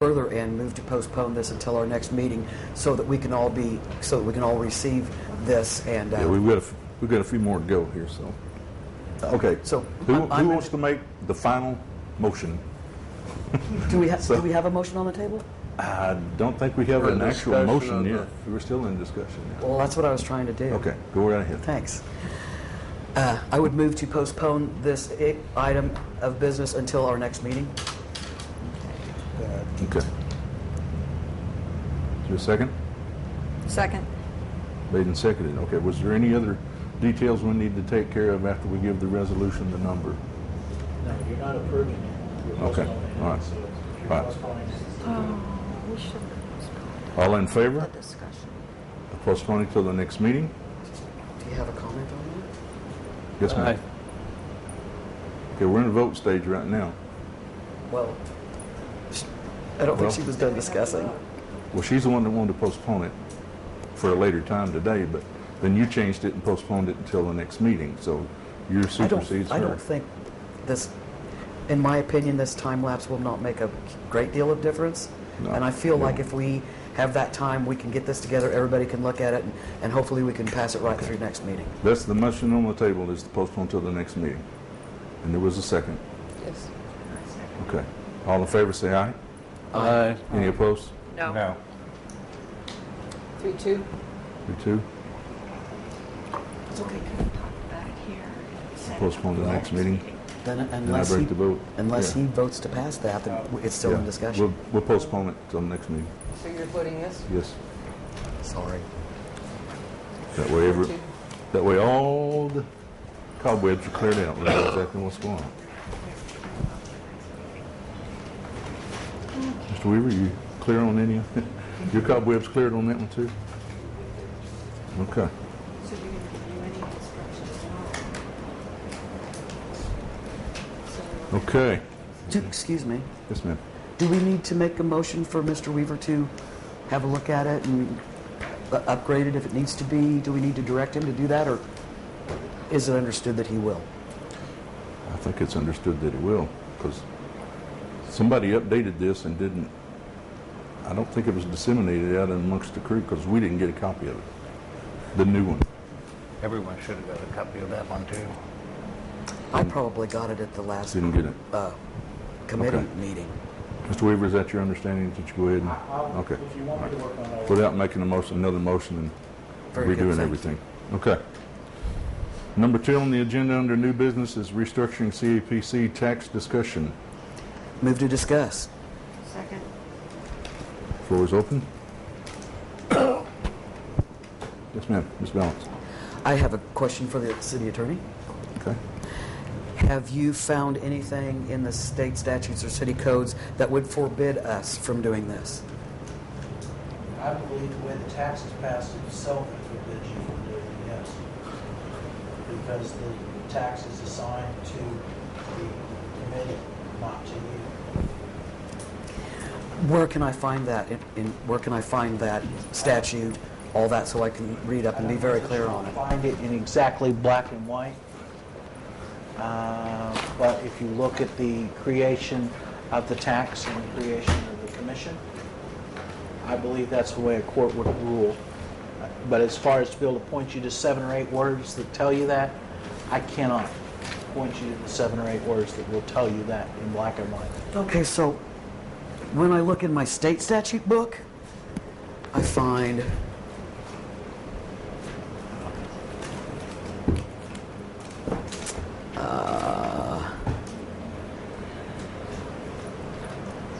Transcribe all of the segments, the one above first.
further and move to postpone this until our next meeting so that we can all receive this. And yeah, we've got a few more to go here. So okay. So who wants to make the final motion? Do we have a motion on the table? I don't think we have an actual motion yet. We're still in discussion now. Well, that's what I was trying to do. Okay, go right ahead. Thanks. I would move to postpone this item of business until our next meeting. Okay. Is there a second? Second. Made and seconded. Okay. Was there any other details we need to take care of after we give the resolution the number? No, you're not approving it. You're Okay. postponing it. All right. So if you're All right. postponing it, We should postpone All in favor the discussion. of postponing till the next meeting? Do you have a comment on Yes, ma'am. Okay, we're in the vote stage right now. that? Well, I don't think she was done discussing. Well, she's the one that wanted to postpone it for a later time today, but then you changed it and postponed it until the next meeting, so your supersedes I her. don't think this, in my opinion, this time lapse will not make a great deal of difference. No, And I feel no. like if we have that time, we can get this together, everybody can look at it, and hopefully we can pass it right through next meeting. That's the motion on the table, is to postpone till the next meeting. And there was a second. Yes. Okay. All in favor, say aye. Aye. Any opposed? No. No. 3-2. You two? It's okay. Postpone to the next meeting. Then Then I unless break the vote. he Yeah. votes to pass that, then it's still in Yeah. discussion. We'll postpone it till the next meeting. So you're voting yes? Yes. Sorry. That way all the cobwebs are cleared out. We know exactly what's going on. Mr. Weaver, you clear on any of your cobwebs cleared on that one too? Okay. So you're going to give you any instructions tomorrow? Okay. Excuse me. Yes, ma'am. Do we need to make a motion for Mr. Weaver to have a look at it and upgrade it if it needs to be? Do we need to direct him to do that, or is it understood that he will? I think it's understood that it will, because somebody updated this and didn't, I don't think it was disseminated out amongst the crew because we didn't get a copy of it. The new one. Everyone should have got a copy of that one too. I probably got it at the last Didn't get it. committee Okay. meeting. Mr. Weaver, is that your understanding that you go ahead and, okay. if you want me to work on that. Without making a motion, another motion and Very good, redoing thank everything. Okay. Number 2 on the agenda under new business is restructuring CAPC tax discussion. Move to discuss. Second. Floor is open. Yes, ma'am. Ms. Ballance. I have a question for the city attorney. Okay. Have you found anything in the state statutes or city codes that would forbid us from doing this? I believe the way the tax is passed itself it forbids you from doing it, yes. Because the tax is assigned to the committee, not to you. Where can I find that? Where can I find that statute, all that, so I can read up and be very clear on it? Find it in exactly black and white. But if you look at the creation of the tax and the creation of the commission, I believe that's the way a court would rule. But as far as to be able to point you to 7 or 8 words that tell you that, I cannot point you to the 7 or 8 words that will tell you that in black and white. Okay, so when I look in my state statute book, I find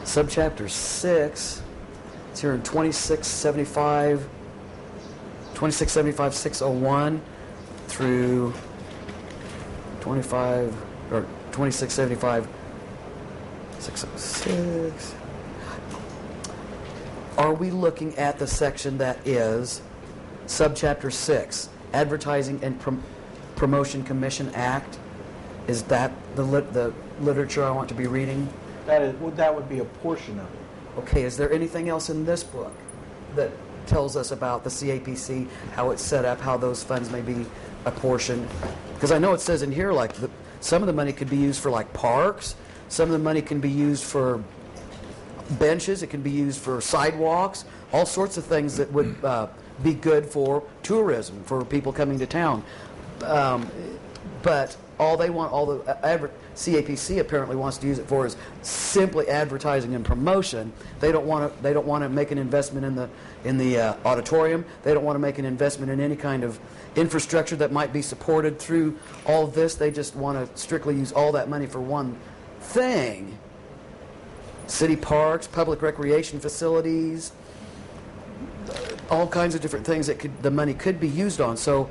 subchapter 6. It's here in 2675-601 through 2675-606. Are we looking at the section that is subchapter 6, Advertising and Promotion Commission Act? Is that the literature I want to be reading? That would be a portion of it. Okay, is there anything else in this book that tells us about the CAPC, how it's set up, how those funds may be apportioned? Because I know it says in here, like, some of the money could be used for, like, parks. Some of the money can be used for benches, it can be used for sidewalks, all sorts of things that would be good for tourism, for people coming to town. But all they want, CAPC apparently wants to use it for is simply advertising and promotion. They don't want to make an investment in the auditorium. They don't want to make an investment in any kind of infrastructure that might be supported through all of this. They just want to strictly use all that money for one thing. City parks, public recreation facilities, all kinds of different things that the money could be used on. So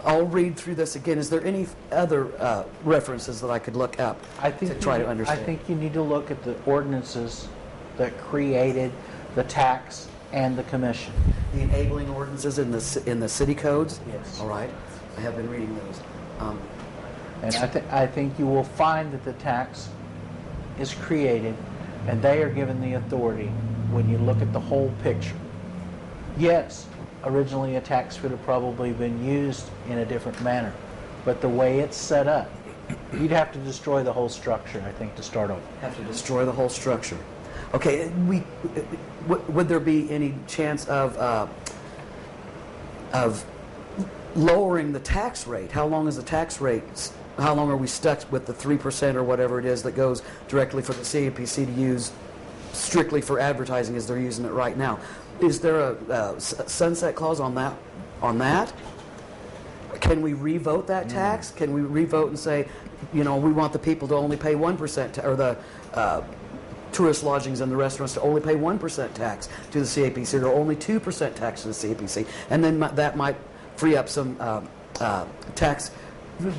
I'll read through this again. Is there any other references that I could look up to try to understand? I think you need to look at the ordinances that created the tax and the commission. The enabling ordinances in the city codes? Yes. All right. I have been reading those. And I think you will find that the tax is created and they are given the authority when you look at the whole picture. Yes, originally a tax could have probably been used in a different manner, but the way it's set up, you'd have to destroy the whole structure, I think, to start over. Have to destroy the whole structure. Okay, would there be any chance of lowering the tax rate? How long is the tax rate? How long are we stuck with the 3% or whatever it is that goes directly for the CAPC to use strictly for advertising as they're using it right now? Is there a sunset clause on that? Can we revote that tax? Can we revote and say, we want the people to only pay 1%, or the tourist lodgings and the restaurants to only pay 1% tax to the CAPC, or only 2% tax to the CAPC, and then that might free up some tax.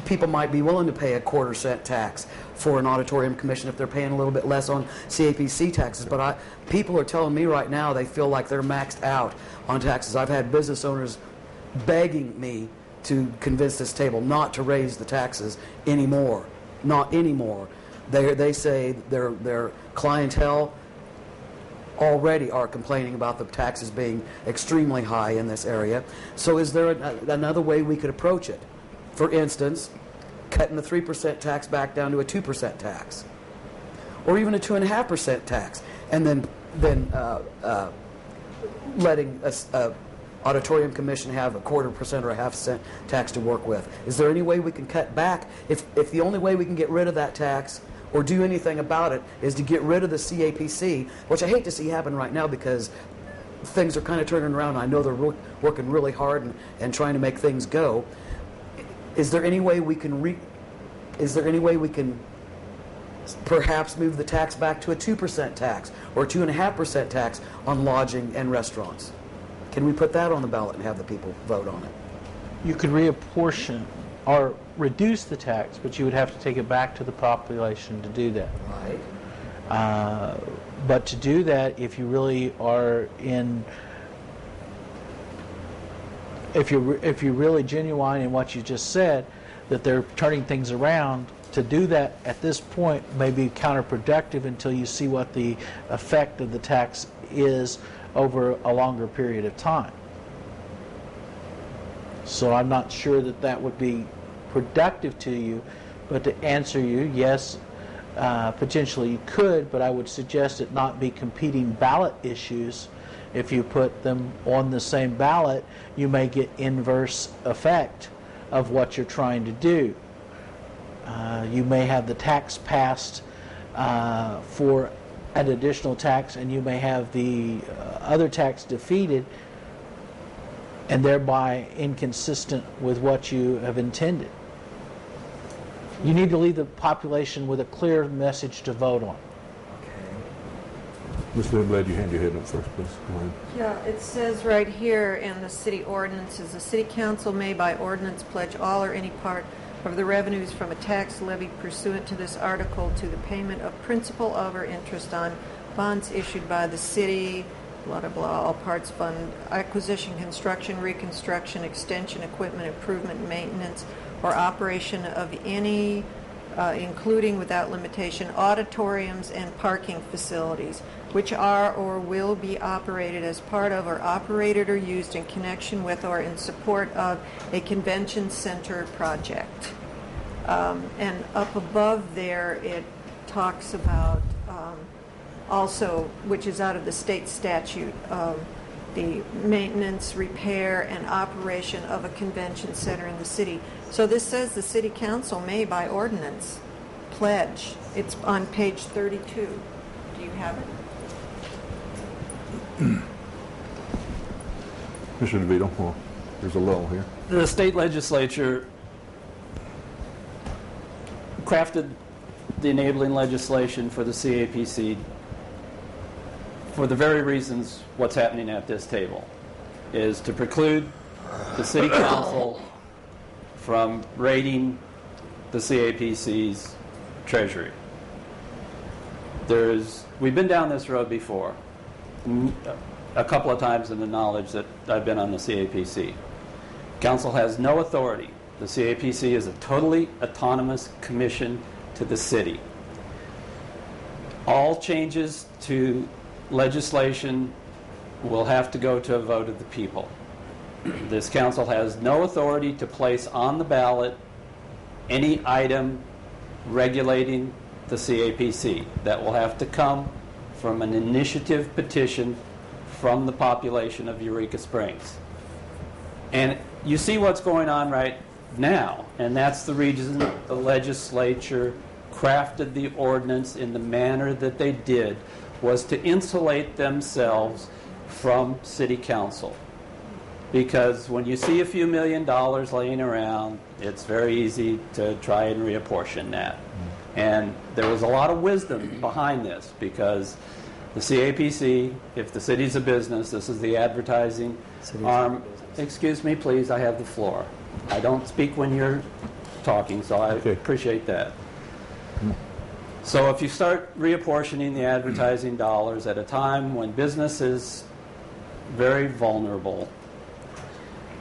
People might be willing to pay a 1/4 cent tax for an auditorium commission if they're paying a little bit less on CAPC taxes. But people are telling me right now they feel like they're maxed out on taxes. I've had business owners begging me to convince this table not to raise the taxes anymore. Not anymore. They say their clientele already are complaining about the taxes being extremely high in this area. So is there another way we could approach it? For instance, cutting the 3% tax back down to a 2% tax, or even a 2.5% tax, and then letting a auditorium commission have a 1/4% or a 1/2 cent tax to work with. Is there any way we can cut back? If the only way we can get rid of that tax or do anything about it is to get rid of the CAPC, which I hate to see happen right now because things are kind of turning around. I know they're working really hard and trying to make things go. Is there any way we can perhaps move the tax back to a 2% tax or a 2.5% tax on lodging and restaurants? Can we put that on the ballot and have the people vote on it? You could reapportion or reduce the tax, but you would have to take it back to the population to do that. Right. But to do that, if you really are if you're really genuine in what you just said, that they're turning things around, to do that at this point may be counterproductive until you see what the effect of the tax is over a longer period of time. So I'm not sure that would be productive to you, but to answer you, yes, potentially you could, but I would suggest it not be competing ballot issues. If you put them on the same ballot, you may get inverse effect of what you're trying to do. You may have the tax passed for an additional tax, and you may have the other tax defeated and thereby inconsistent with what you have intended. You need to leave the population with a clear message to vote on. Ms. Lindblad, you hand your head up first, please. Go ahead. Yeah, it says right here in the city ordinances, the city council may by ordinance pledge all or any part of the revenues from a tax levied pursuant to this article to the payment of principal of or interest on bonds issued by the city, blah, blah, blah, all parts fund, acquisition, construction, reconstruction, extension, equipment, improvement, maintenance, or operation of any, including without limitation, auditoriums and parking facilities, which are or will be operated as part of or operated or used in connection with or in support of a convention center project. And up above there, it talks about also, which is out of the state statute, the maintenance, repair, and operation of a convention center in the city. So this says the city council may, by ordinance, pledge. It's on page 32. Do you have it? Commissioner DeVito, well, there's a lull here. The state legislature crafted the enabling legislation for the CAPC for the very reasons what's happening at this table, is to preclude the city council from raiding the CAPC's treasury. We've been down this road before, a couple of times in the knowledge that I've been on the CAPC. Council has no authority. The CAPC is a totally autonomous commission to the city. All changes to legislation will have to go to a vote of the people. This council has no authority to place on the ballot any item regulating the CAPC. That will have to come from an initiative petition from the population of Eureka Springs. And you see what's going on right now, and that's the reason the legislature crafted the ordinance in the manner that they did, was to insulate themselves from city council. Because when you see a few $1 million laying around, it's very easy to try and reapportion that. And there was a lot of wisdom behind this, because the CAPC, if the city's a business, this is the advertising arm. Excuse me, please, I have the floor. I don't speak when you're talking, so I appreciate that. So if you start reapportioning the advertising dollars at a time when business is very vulnerable,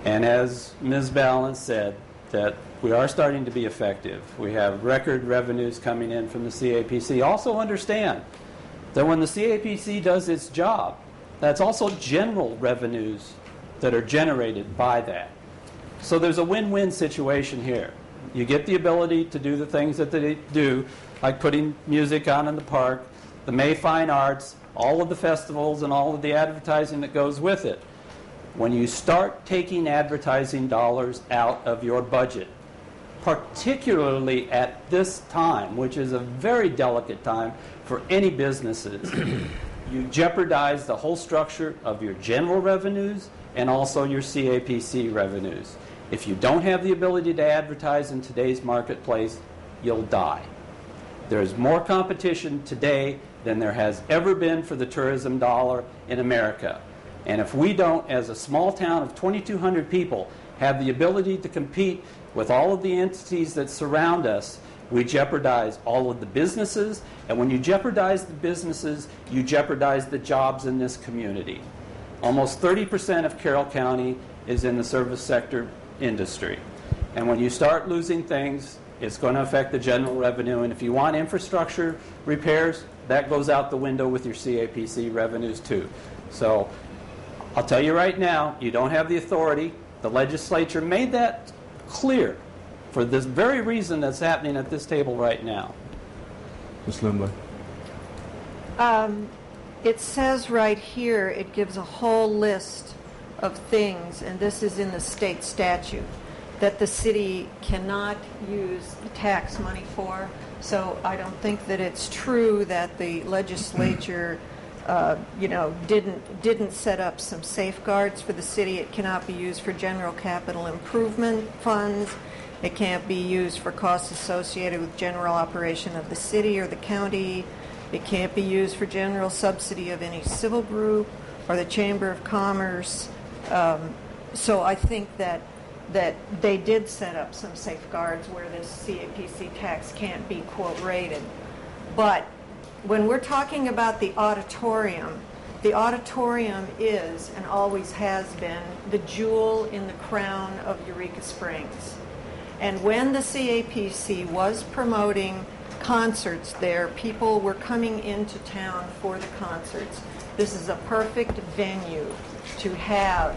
and as Ms. Ballance said, that we are starting to be effective. We have record revenues coming in from the CAPC. Also understand that when the CAPC does its job, that's also general revenues that are generated by that. So there's a win-win situation here. You get the ability to do the things that they do, like putting music on in the park, the May Fine Arts, all of the festivals, and all of the advertising that goes with it. When you start taking advertising dollars out of your budget, particularly at this time, which is a very delicate time for any businesses, you jeopardize the whole structure of your general revenues and also your CAPC revenues. If you don't have the ability to advertise in today's marketplace, you'll die. There's more competition today than there has ever been for the tourism dollar in America. And if we don't, as a small town of 2,200 people, have the ability to compete with all of the entities that surround us, we jeopardize all of the businesses. And when you jeopardize the businesses, you jeopardize the jobs in this community. Almost 30% of Carroll County is in the service sector industry. And when you start losing things, it's going to affect the general revenue. And if you want infrastructure repairs, that goes out the window with your CAPC revenues too. So I'll tell you right now, you don't have the authority. The legislature made that clear for this very reason that's happening at this table right now. Ms. Lindblad. It says right here, it gives a whole list of things, and this is in the state statute, that the city cannot use the tax money for. So I don't think that it's true that the legislature didn't set up some safeguards for the city. It cannot be used for general capital improvement funds. It can't be used for costs associated with general operation of the city or the county. It can't be used for general subsidy of any civil group or the Chamber of Commerce. So I think that they did set up some safeguards where this CAPC tax can't be, quote, rated. But when we're talking about the auditorium is and always has been the jewel in the crown of Eureka Springs. And when the CAPC was promoting concerts there, people were coming into town for the concerts. This is a perfect venue to have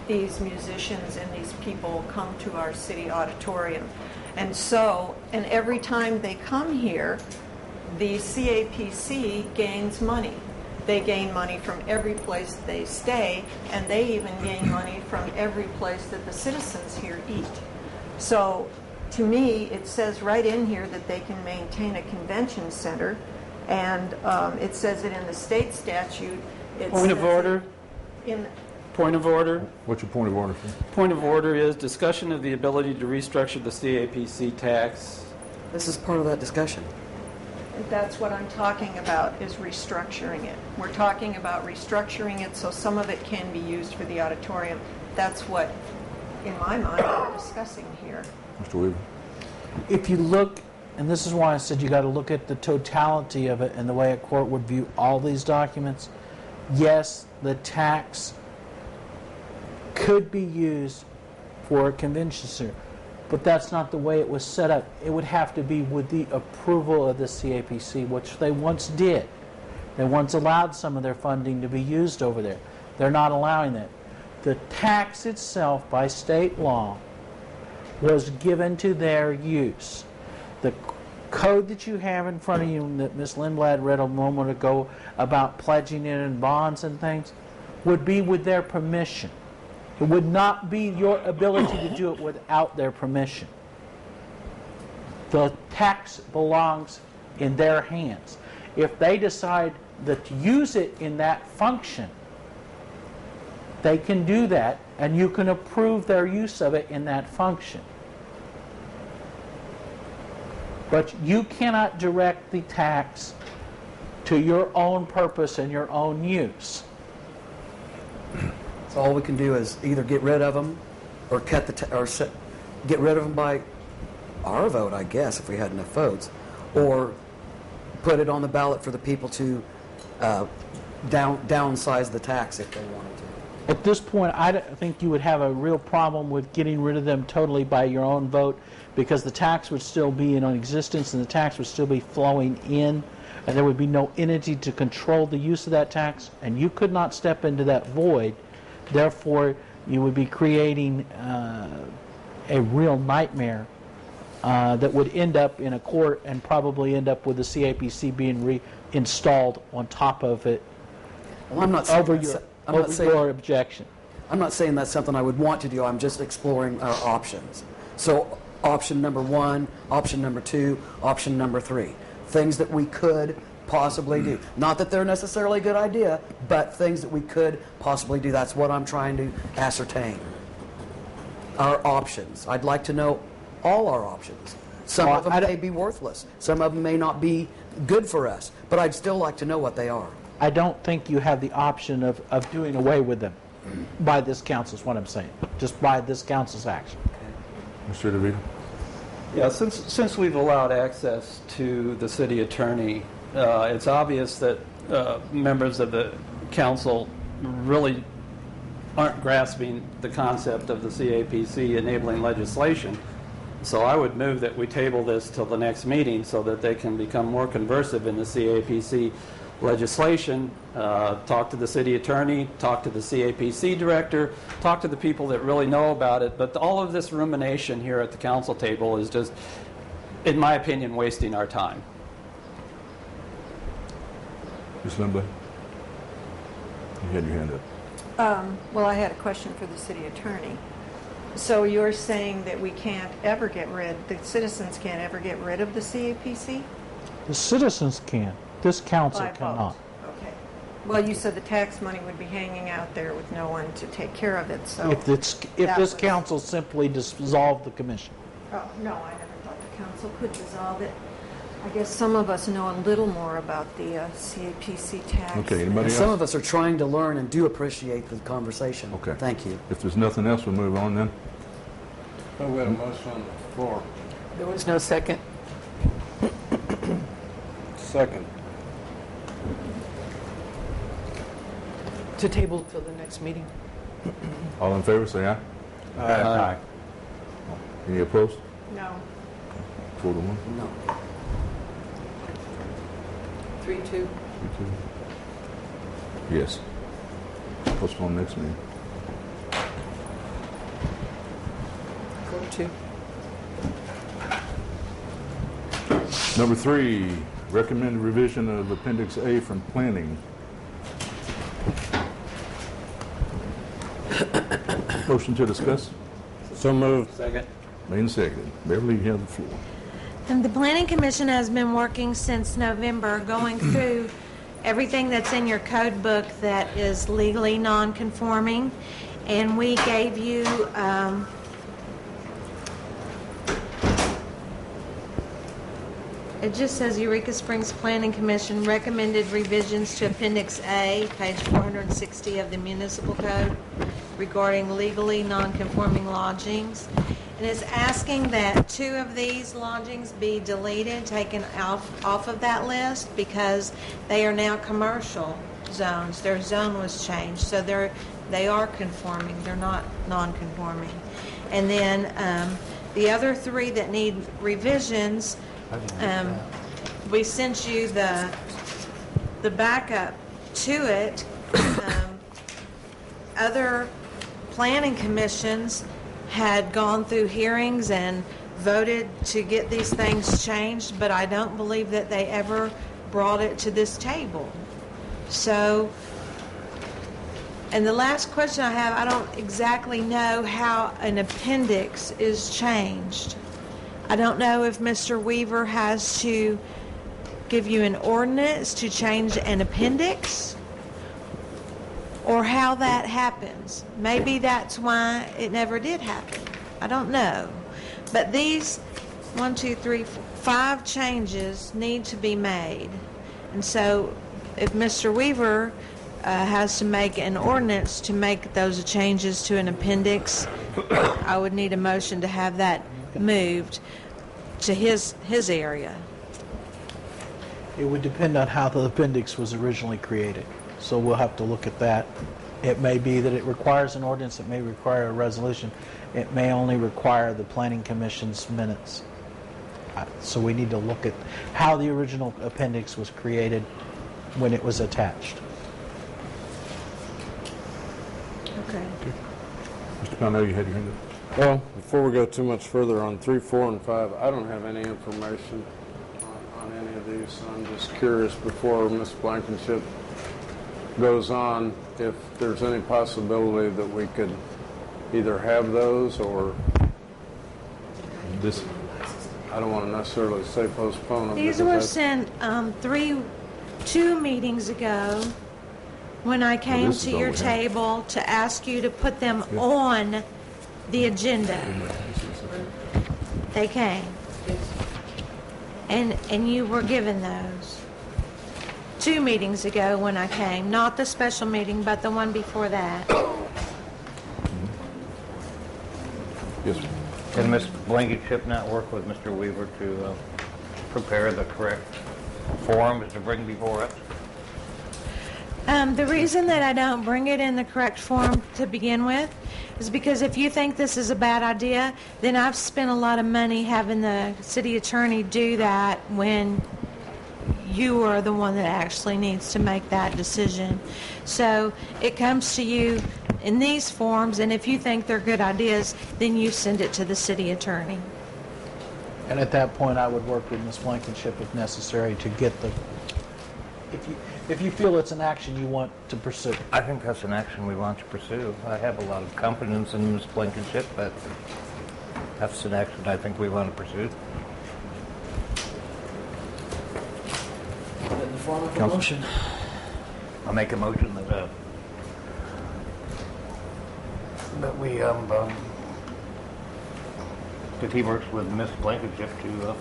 these musicians and these people come to our city auditorium. And so, and every time they come here, the CAPC gains money. They gain money from every place they stay, and they even gain money from every place that the citizens here eat. So, to me, it says right in here that they can maintain a convention center, and it says it in the state statute. Point of order. Point of order. What's your point of order? Point of order is discussion of the ability to restructure the CAPC tax. This is part of that discussion. That's what I'm talking about, is restructuring it. We're talking about restructuring it so some of it can be used for the auditorium. That's what, in my mind, we're discussing here. Mr. Weaver? If you look, and this is why I said you got to look at the totality of it and the way a court would view all these documents, yes, the tax could be used for a convention center, but that's not the way it was set up. It would have to be with the approval of the CAPC, which they once did. They once allowed some of their funding to be used over there. They're not allowing that. The tax itself, by state law, was given to their use. The code that you have in front of you that Ms. Lindblad read a moment ago about pledging it in bonds and things would be with their permission. It would not be your ability to do it without their permission. The tax belongs in their hands. If they decide that to use it in that function, they can do that, and you can approve their use of it in that function. But you cannot direct the tax to your own purpose and your own use. So all we can do is either get rid of them, or get rid of them by our vote, I guess, if we had enough votes, or put it on the ballot for the people to downsize the tax if they wanted to. At this point, I don't think you would have a real problem with getting rid of them totally by your own vote, because the tax would still be in existence and the tax would still be flowing in, and there would be no entity to control the use of that tax, and you could not step into that void. Therefore, you would be creating a real nightmare that would end up in a court and probably end up with the CAPC being reinstalled on top of it. Well, I'm not saying your objection. I'm not saying that's something I would want to do. I'm just exploring our options. So option number 1, option number 2, option number 3. Things that we could possibly do. Not that they're necessarily a good idea, but things that we could possibly do. That's what I'm trying to ascertain. Our options. I'd like to know all our options. Some of them may be worthless. Some of them may not be good for us. But I'd still like to know what they are. I don't think you have the option of doing away with them by this council, is what I'm saying. Just by this council's action. Mr. DeVito? Yeah, since we've allowed access to the city attorney, it's obvious that members of the council really aren't grasping the concept of the CAPC enabling legislation. So I would move that we table this till the next meeting so that they can become more conversant in the CAPC legislation, talk to the city attorney, talk to the CAPC director, talk to the people that really know about it. But all of this rumination here at the council table is just, in my opinion, wasting our time. Ms. Lindblad? You had your hand up. Well, I had a question for the city attorney. So you're saying that we can't ever the citizens can't ever get rid of the CAPC? The citizens can. This council By cannot. vote. Okay. Well, you said the tax money would be hanging out there with no one to take care of it, so... If this council simply dissolved the commission. Oh, no, I never thought the council could dissolve it. I guess some of us know a little more about the CAPC tax. Okay, anybody Some else? of us are trying to learn and do appreciate the conversation. Okay. Thank you. If there's nothing else, we'll move on then. Oh, we got a motion on the floor. There was no second. Second. To table till the next meeting. All in favor, say aye. Aye. Any opposed? No. 4-1. No. 3-2. 3-2. Yes. Postpone next meeting. 4-2. Number 3, recommended revision of Appendix A from planning. Motion to discuss? So moved. Second. Made and seconded. Beverly, you have the floor. And the Planning Commission has been working since November, going through everything that's in your code book that is legally non-conforming. And we gave you, it just says Eureka Springs Planning Commission recommended revisions to Appendix A, page 460 of the Municipal Code regarding legally non-conforming lodgings. And it's asking that 2 of these lodgings be deleted, taken off of that list, because they are now commercial zones. Their zone was changed, so they are conforming. They're not non-conforming. And then the other 3 that need revisions, we sent you the backup to it. Other planning commissions had gone through hearings and voted to get these things changed, but I don't believe that they ever brought it to this table. So, and the last question I have, I don't exactly know how an appendix is changed. I don't know if Mr. Weaver has to give you an ordinance to change an appendix, or how that happens. Maybe that's why it never did happen. I don't know. But these 5 changes need to be made. And so if Mr. Weaver has to make an ordinance to make those changes to an appendix, I would need a motion to have that moved to his area. It would depend on how the appendix was originally created. So we'll have to look at that. It may be that it requires an ordinance, it may require a resolution, it may only require the Planning Commission's minutes. So we need to look at how the original appendix was created when it was attached. Okay. Mr. Pownall, you had your hand up. Well, before we go too much further on 3, 4, and 5, I don't have any information on any of these. So I'm just curious before Ms. Blankenship goes on if there's any possibility that we could either have those or This, I don't want to necessarily say postpone them. These because were that's- sent 2 meetings ago when I came this is to all your we have. table to ask you to put them on the agenda. They came. And you were given those 2 meetings ago when I came, not the special meeting, but the one before that. yes, sir. Can Ms. Blankenship not work with Mr. Weaver to prepare the correct forms to bring before us? The reason that I don't bring it in the correct form to begin with is because if you think this is a bad idea, then I've spent a lot of money having the city attorney do that when you are the one that actually needs to make that decision. So it comes to you in these forms, and if you think they're good ideas, then you send it to the city attorney. And at that point, I would work with Ms. Blankenship if necessary to get the, if you feel it's an action you want to pursue. I think that's an action we want to pursue. I have a lot of confidence in Ms. Blankenship, but that's an action I think we want to pursue. In the form of a Counsel. motion. I'll make a motion that we that he works with Ms. Blankenship to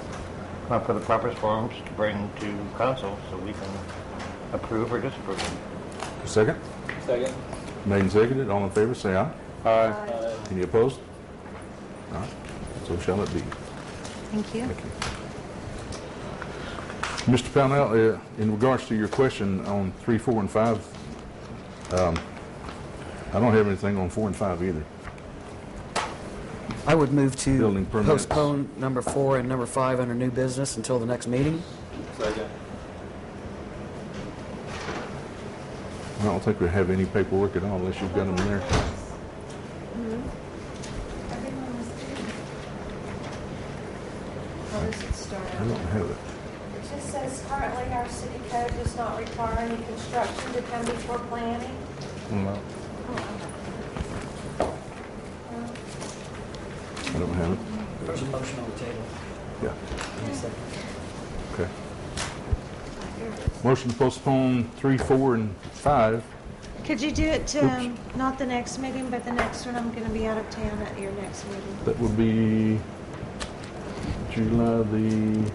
come up with the proper forms to bring to council so we can approve or disapprove them. Second? Second. Made and seconded. All in favor, say aye. Aye. Any opposed? All right. So shall it be. Thank you. Thank you. Mr. Pownall, in regards to your question on 3, 4, and 5, I don't have anything on 4 and 5 either. I would move to Building permits. postpone number 4 and number 5 under new business until the next meeting. Second. I don't think we have any paperwork at all unless you've got them there. How does it start? I don't have it. currently our city code does not require any construction to come before planning. No. I don't have it. There's a motion on the table. Yeah. Any second? Okay. Motion to postpone 3, 4, and 5. Could you do it to, Oops. not the next meeting, but the next one? I'm going to be out of town at your next meeting. That would be July the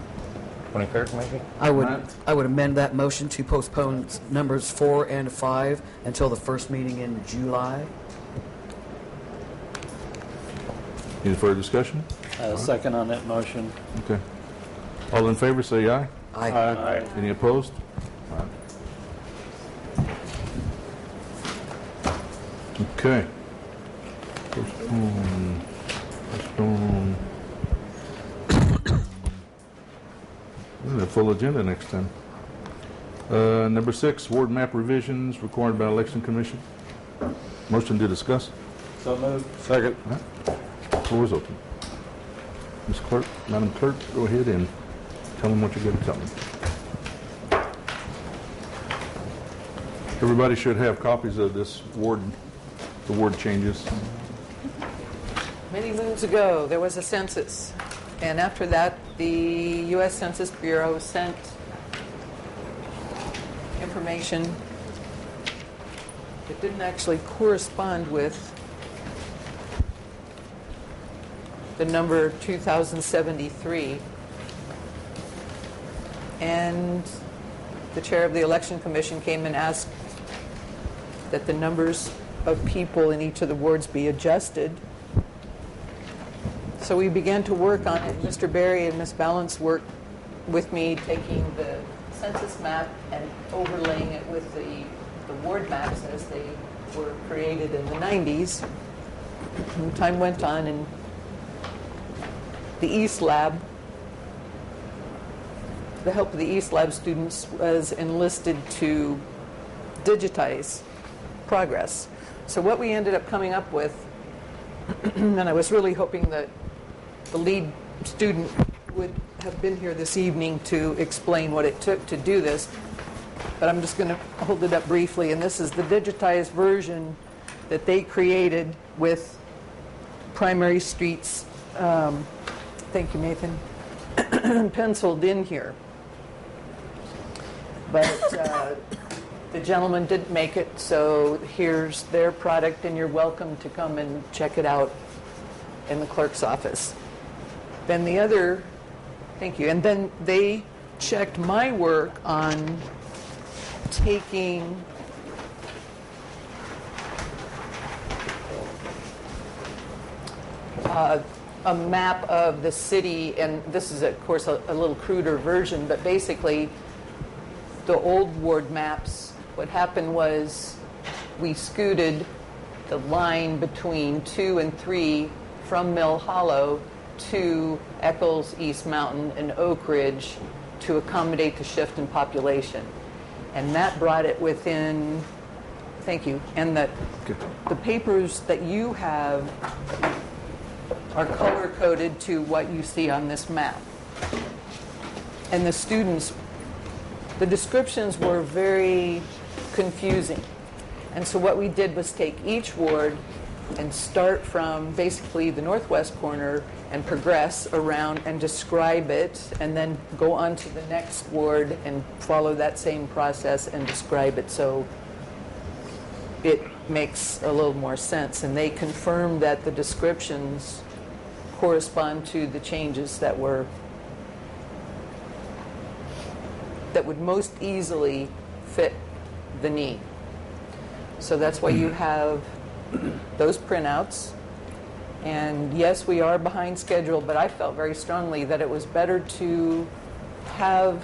23rd, maybe? I would Ninth. amend that motion to postpone numbers 4 and 5 until the first meeting in July. Any further discussion? Second on that motion. Okay. All in favor, say aye. Aye. Aye. Any opposed? Aye. Okay. Postpone. Postpone. We'll have a full agenda next time. Number 6, ward map revisions required by Election Commission. Motion to discuss. So moved. Second. Floor is open. Ms. Clerk, Madam Clerk, go ahead and tell them what you're going to tell them. Everybody should have copies of this ward, the ward changes. Many moons ago, there was a census. And after that, the U.S. Census Bureau sent information that didn't actually correspond with the number 2073. And the chair of the Election Commission came and asked that the numbers of people in each of the wards be adjusted. So we began to work on it. Mr. Berry and Ms. Ballance worked with me, taking the census map and overlaying it with the ward maps as they were created in the 90s. And time went on, and the East Lab, the help of the East Lab students was enlisted to digitize progress. So what we ended up coming up with, and I was really hoping that the lead student would have been here this evening to explain what it took to do this, but I'm just going to hold it up briefly. And this is the digitized version that they created with primary streets, thank you, Nathan, penciled in here. But the gentleman didn't make it, so here's their product, and you're welcome to come and check it out in the clerk's office. Then the other, thank you, and then they checked my work on taking a map of the city, and this is, of course, a little cruder version, but basically the old ward maps, what happened was we scooted the line between 2 and 3 from Mill Hollow to Eccles, East Mountain, and Oak Ridge to accommodate the shift in population. And that brought it within, thank you, and the papers that you have are color-coded to what you see on this map. And the students, the descriptions were very confusing. And so what we did was take each ward and start from basically the northwest corner and progress around and describe it, and then go on to the next ward and follow that same process and describe it, so it makes a little more sense. And they confirmed that the descriptions correspond to the changes that would most easily fit the need. So that's why you have those printouts. And yes, we are behind schedule, but I felt very strongly that it was better to have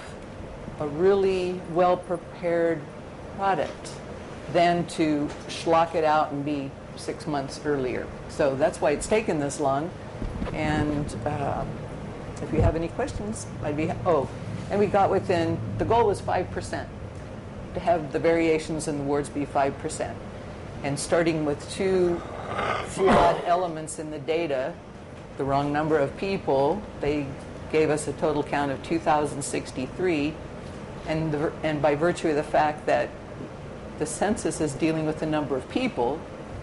a really well-prepared product than to schlock it out and be 6 months earlier. So that's why it's taken this long. And if you have any questions, I'd be, and we got within, the goal was 5%, to have the variations in the wards be 5%. And starting with 2 flawed elements in the data, the wrong number of people, they gave us a total count of 2,063. And by virtue of the fact that the census is dealing with the number of people,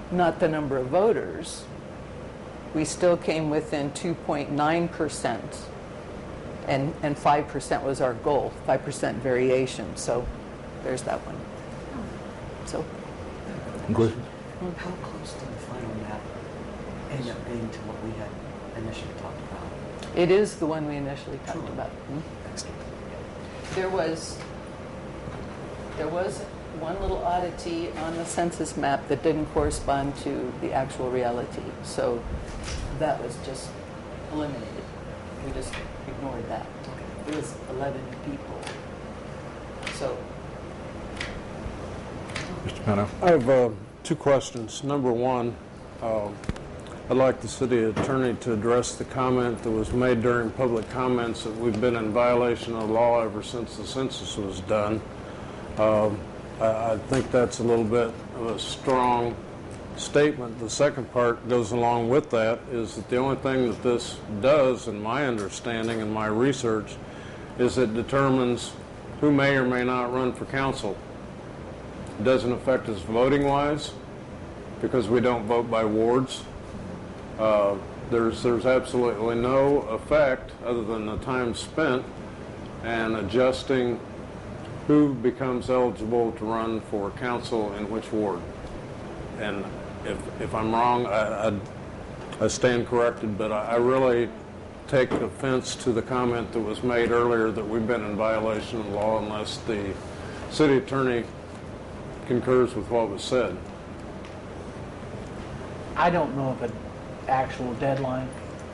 not the number of voters, we still came within 2.9%, and 5% was our goal, 5% variation. So there's that one. So. Questions? How close to the final map end up being to what we had initially talked about? It is the one we initially talked about. Excellent. There was one little oddity on the census map that didn't correspond to the actual reality. So that was just eliminated. We just ignored that. It was 11 people. So. Mr. Pownall? I have two questions. Number one, I'd like the city attorney to address the comment that was made during public comments that we've been in violation of the law ever since the census was done. I think that's a little bit of a strong statement. The second part goes along with that, is that the only thing that this does, in my understanding and my research, is it determines who may or may not run for council. It doesn't affect us voting-wise because we don't vote by wards. There's absolutely no effect other than the time spent and adjusting who becomes eligible to run for council in which ward. And if I'm wrong, I stand corrected, but I really take offense to the comment that was made earlier that we've been in violation of the law unless the city attorney concurs with what was said. I don't know of an actual deadline.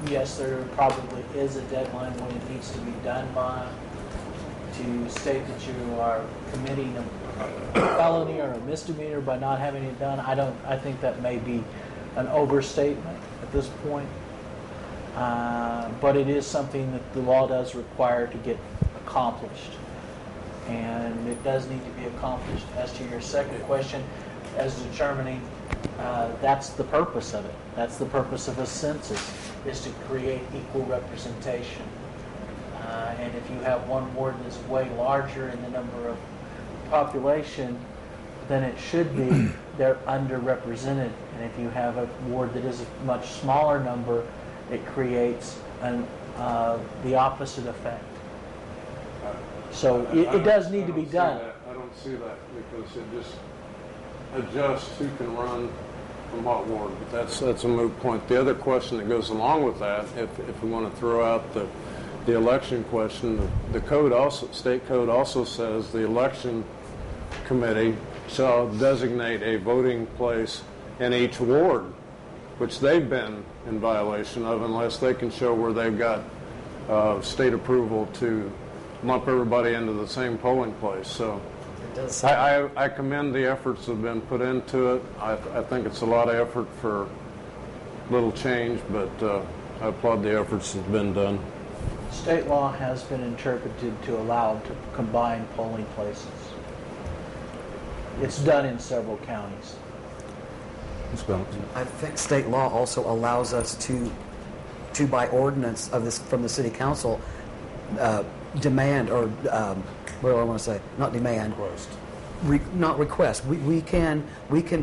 Yes, there probably is a deadline when it needs to be done by, to state that you are committing a felony or a misdemeanor by not having it done. I think that may be an overstatement at this point. But it is something that the law does require to get accomplished. And it does need to be accomplished. As to your second question, as determining, that's the purpose of it. That's the purpose of a census, is to create equal representation. And if you have one ward that's way larger in the number of population than it should be, they're underrepresented. And if you have a ward that is a much smaller number, it creates the opposite effect. So it does need to be done. I don't see that because it just adjusts who can run from what ward. But that's a moot point. The other question that goes along with that, if we want to throw out the election question, the code also, state code also says the election committee shall designate a voting place in each ward, which they've been in violation of unless they can show where they've got state approval to lump everybody into the same polling place. So I commend the efforts that have been put into it. I think it's a lot of effort for little change, but I applaud the efforts that have been done. State law has been interpreted to allow to combine polling places. It's done in several counties. I think state law also allows us to by ordinance of this from the city council, demand or what do I want to say? Not demand. Not request. We can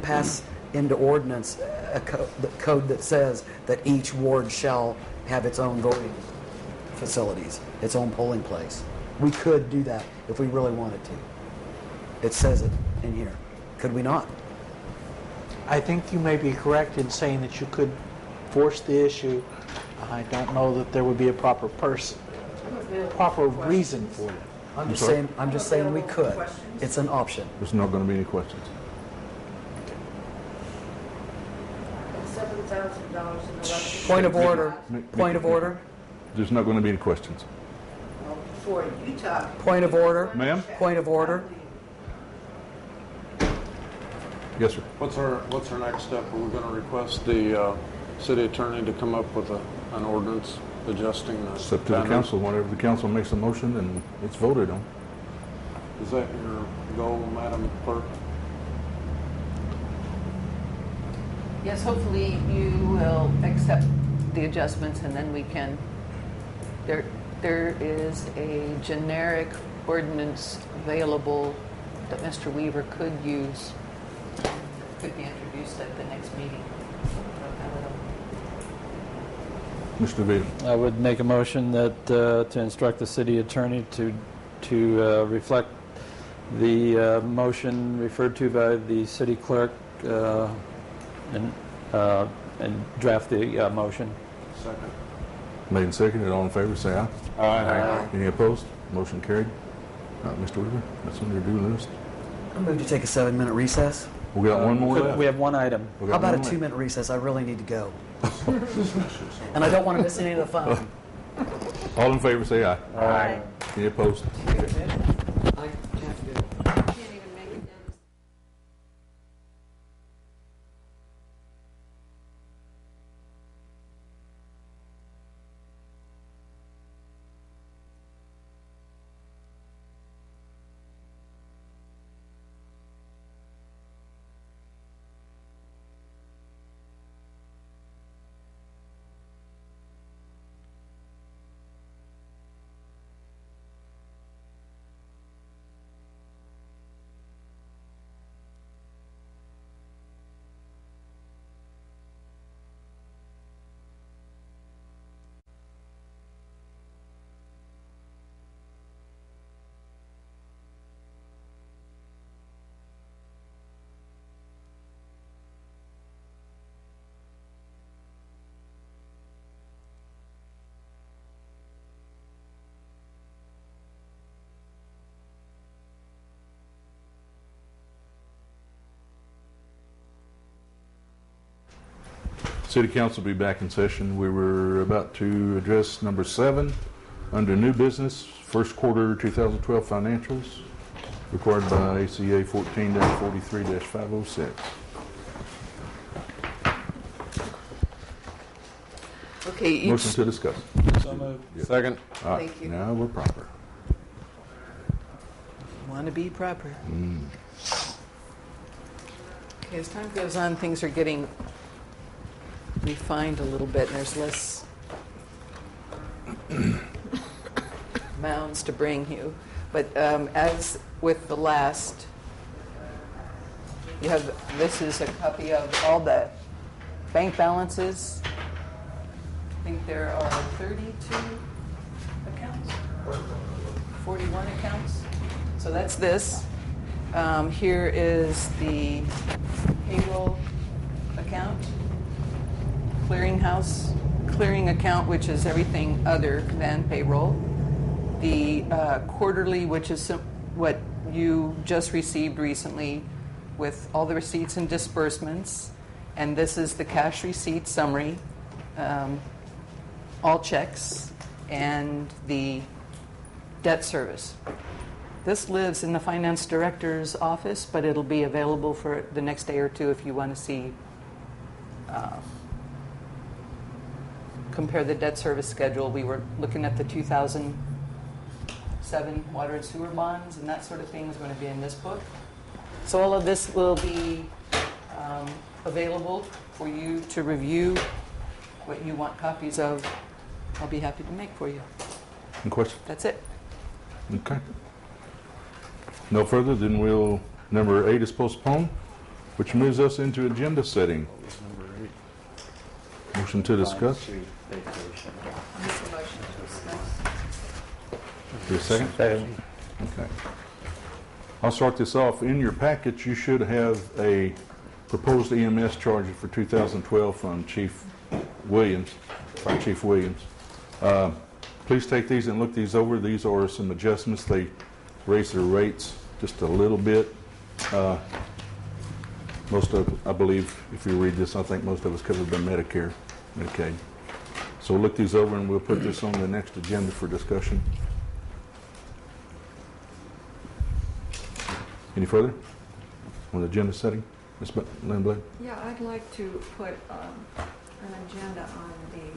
pass into ordinance the code that says that each ward shall have its own voting facilities, its own polling place. We could do that if we really wanted to. It says it in here. Could we not? I think you may be correct in saying that you could force the issue. I don't know that there would be a proper reason for it. I'm just saying we could. It's an option. There's not going to be any questions. $7,000 in election. Point of order. Point of order. There's not going to be any questions. For Utah. Point of order. Ma'am? Point of order. Yes, sir. What's our next step? Are we going to request the city attorney to come up with an ordinance adjusting the It's up to the council. Whenever the council makes a motion and it's voted on. Is that your goal, Madam Clerk? Yes, hopefully you will accept the adjustments and then we can, there is a generic ordinance available that Mr. Weaver could use, could be introduced at the next meeting. Mr. Vito. I would make a motion that to instruct the city attorney to reflect the motion referred to by the city clerk and draft the motion. Second. Made and seconded. All in favor, say aye. Aye. Any opposed? Motion carried. Mr. Weaver, that's on your due list. I move to take a 7-minute recess. We got one more left. We have one item. We How got about a one left. 2-minute recess? I really need to go. And I don't want to miss any of the fun. All in favor, say aye. Aye. Any opposed? I have to do it. Can't even make it down. City Council will be back in session. We were about to address number 7 under new business, first quarter 2012 financials required by A.C.A. 14-43-506. Okay, each, Motion to discuss. So moved. Second. All right, Thank you. now we're proper. want to be proper. Okay, as time goes on, things are getting refined a little bit, and there's less mounds to bring you. But as with the last, you have, this is a copy of all the bank balances. I think there are 32 accounts, 41 accounts. So that's this. Here is the payroll account, clearing account, which is everything other than payroll. The quarterly, which is what you just received recently with all the receipts and disbursements. And this is the cash receipt summary, all checks, and the debt service. This lives in the finance director's office, but it'll be available for the next day or two if you want to see, compare the debt service schedule. We were looking at the 2007 water and sewer bonds, and that sort of thing is going to be in this book. So all of this will be available for you to review. What you want copies of, I'll be happy to make for you. Any questions? That's it. Okay. No further, then we'll, number 8 is postponed, which moves us into agenda setting. Motion to discuss. Is there a second? Second. Okay. I'll start this off. In your package, you should have a proposed EMS charges for 2012 from Chief Williams, Fire Chief Williams. Please take these and look these over. These are some adjustments. They raised their rates just a little bit. Most of, I believe, if you read this, I think most of it's covered by Medicare, Medicaid. So look these over and we'll put this on the next agenda for discussion. Any further on the agenda setting? Ms. Lindblad? Yeah, I'd like to put an agenda on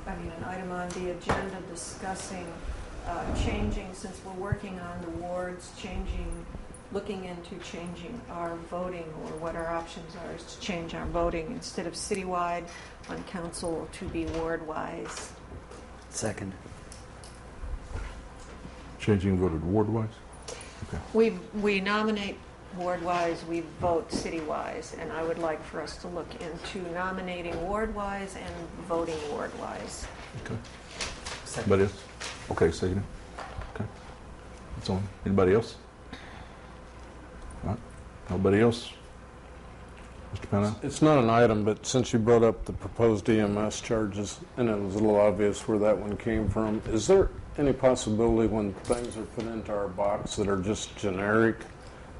an item on the agenda discussing changing, since we're working on the wards, looking into changing our voting, or what our options are is to change our voting instead of citywide on council to be ward-wise. Second. Changing voted ward-wise? We nominate ward-wise, we vote city-wise, and I would like for us to look into nominating ward-wise and voting ward-wise. Okay. Anybody else? Okay, second. Okay. That's on. Anybody else? All right. Nobody else? Mr. Pownall? It's not an item, but since you brought up the proposed EMS charges, and it was a little obvious where that one came from, is there any possibility when things are put into our box that are just generic,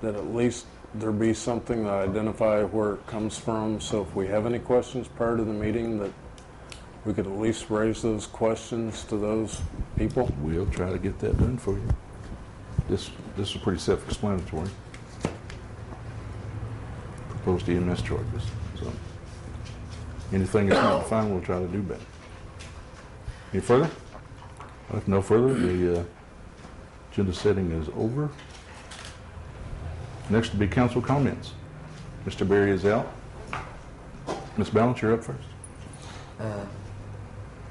that at least there be something that identify where it comes from, so if we have any questions prior to the meeting, that we could at least raise those questions to those people? We'll try to get that done for you. This is pretty self-explanatory. Proposed EMS charges. So anything that's not defined, we'll try to do better. Any further? If no further, the agenda setting is over. Next will be council comments. Mr. Berry is out. Ms. Ballance, you're up first.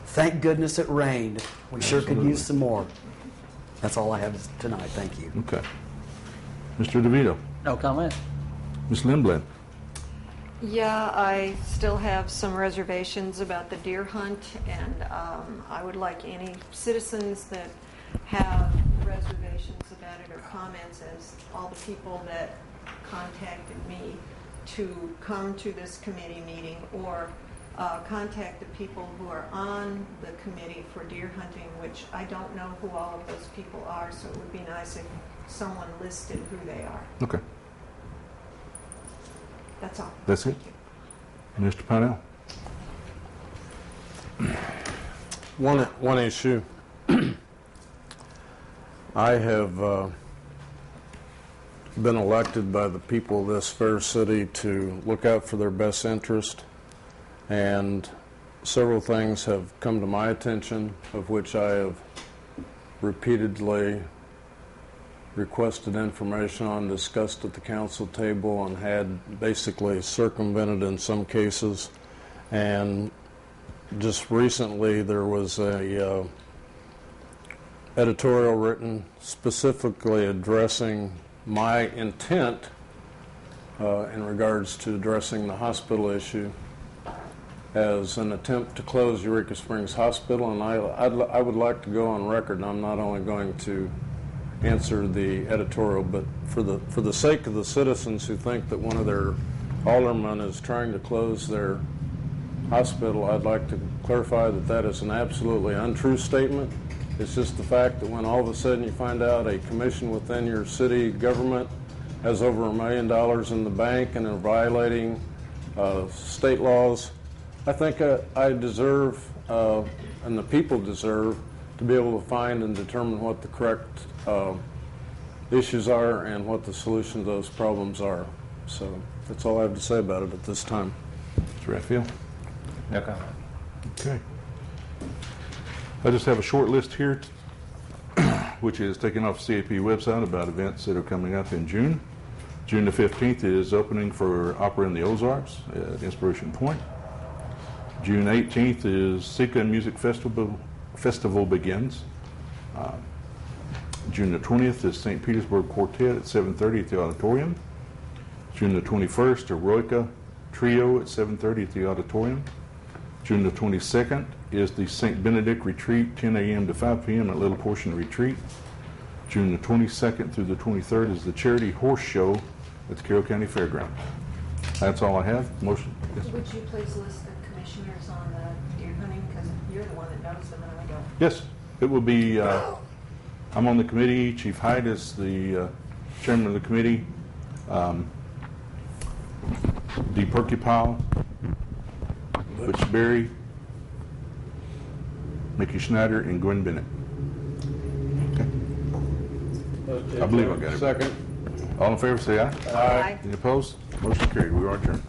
Thank goodness it rained. We sure could use some more. That's all I have tonight. Thank you. Okay. Mr. DeVito. No comment. Ms. Lindblad. Yeah, I still have some reservations about the deer hunt, and I would like any citizens that have reservations about it or comments, as all the people that contacted me, to come to this committee meeting or contact the people who are on the committee for deer hunting, which I don't know who all of those people are, so it would be nice if someone listed who they are. Okay. That's all. That's it. Mr. Pownall. One issue. I have been elected by the people of this fair city to look out for their best interest, and several things have come to my attention, of which I have repeatedly requested information on, discussed at the council table, and had basically circumvented in some cases. And just recently there was a editorial written specifically addressing my intent in regards to addressing the hospital issue as an attempt to close Eureka Springs Hospital. And I would like to go on record, and I'm not only going to answer the editorial, but for the sake of the citizens who think that one of their aldermen is trying to close their hospital, I'd like to clarify that that is an absolutely untrue statement. It's just the fact that when all of a sudden you find out a commission within your city government has over $1 million in the bank and are violating state laws, I think I deserve, and the people deserve, to be able to find and determine what the correct issues are and what the solution to those problems are. So that's all I have to say about it at this time. Mr. Raphael. No comment. Okay. I just have a short list here, which is taken off the CAP website about events that are coming up in June. June the 15th is opening for Opera in the Ozarks at Inspiration Point. June 18th is A.C.A. Music Festival begins. June the 20th is St. Petersburg Quartet at 7:30 at the auditorium. June the 21st, EUREKA Trio at 7:30 at the auditorium. June the 22nd is the St. Benedict Retreat, 10 a.m. to 5 p.m. at Little Portion Retreat. June the 22nd through the 23rd is the Charity Horse Show at the Carroll County Fairgrounds. That's all I have. Motion. Yes. Would you please list the commissioners on the deer hunting, because you're the one that knows them and I don't. Yes, it will be, I'm on the committee. Chief Hyde is the chairman of the committee. Dee Perkypile, Butch Berry, Mickey Schneider, and Gwen Bennett. Okay. I believe I got it. Second. All in favor, say aye. Aye. Any opposed? Motion carried. We are adjourned.